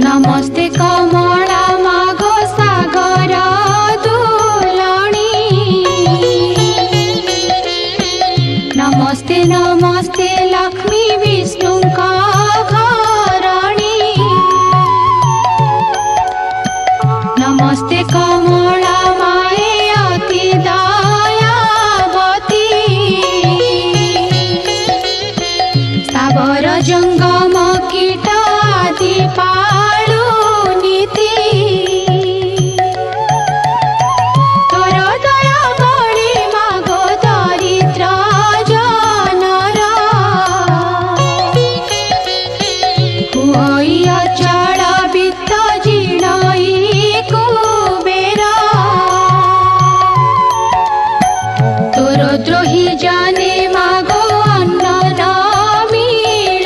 नमस्ते कमला माघ सागर दुलणी। नमस्ते नमस्ते लक्ष्मी विष्णु का घरणी। नमस्ते कमला माए अति दयावती। स्थावर जंगम कीट आदि